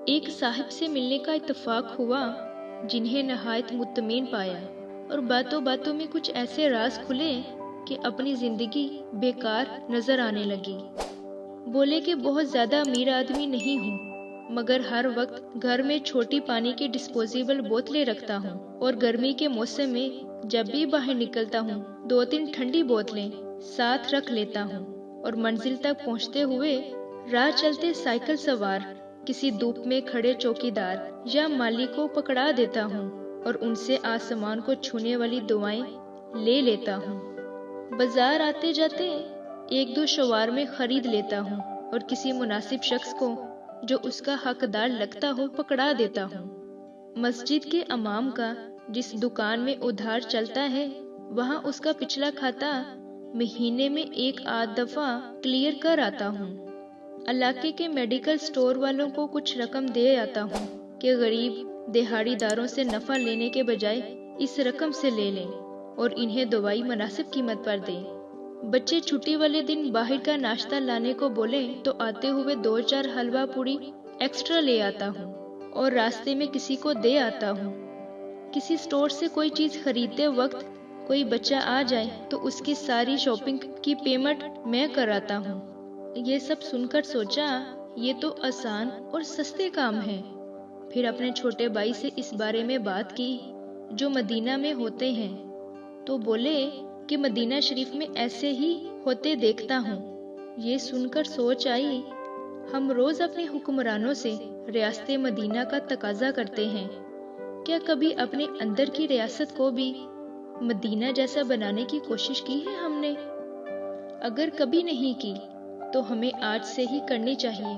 एक साहिब से मिलने का इत्तेफाक हुआ जिन्हें नहायत मुतमईन पाया और बातों बातों में कुछ ऐसे राज खुले कि अपनी जिंदगी बेकार नजर आने लगी। बोले कि बहुत ज्यादा अमीर आदमी नहीं हूँ, मगर हर वक्त घर में छोटी पानी की डिस्पोजेबल बोतलें रखता हूँ और गर्मी के मौसम में जब भी बाहर निकलता हूँ 2-3 ठंडी बोतलें साथ रख लेता हूँ और मंजिल तक पहुँचते हुए राह चलते साइकिल सवार किसी धूप में खड़े चौकीदार या माली को पकड़ा देता हूँ और उनसे आसमान को छूने वाली दुआएं ले लेता हूँ। बाजार आते जाते 1-2 शवार में खरीद लेता हूँ और किसी मुनासिब शख्स को जो उसका हकदार लगता हो पकड़ा देता हूँ। मस्जिद के इमाम का जिस दुकान में उधार चलता है वहाँ उसका पिछला खाता महीने में 1-8 दफा क्लियर कर आता हूँ। इलाके के मेडिकल स्टोर वालों को कुछ रकम दे आता हूँ कि गरीब दिहाड़ीदारों से नफा लेने के बजाय इस रकम से ले लें और इन्हें दवाई मुनासिब कीमत पर दें। बच्चे छुट्टी वाले दिन बाहर का नाश्ता लाने को बोले तो आते हुए 2-4 हलवा पूड़ी एक्स्ट्रा ले आता हूँ और रास्ते में किसी को दे आता हूँ। किसी स्टोर से कोई चीज खरीदते वक्त कोई बच्चा आ जाए तो उसकी सारी शॉपिंग की पेमेंट मैं कराता हूँ। ये सब सुनकर सोचा ये तो आसान और सस्ते काम हैं। फिर अपने छोटे भाई से इस बारे में बात की जो मदीना में होते हैं, तो बोले कि मदीना शरीफ में ऐसे ही होते देखता हूँ। ये सुनकर सोच आई, हम रोज अपने हुक्मरानों से रियासत मदीना का तकाजा करते हैं, क्या कभी अपने अंदर की रियासत को भी मदीना जैसा बनाने की कोशिश की है हमने? अगर कभी नहीं की तो हमें आज से ही करनी चाहिए।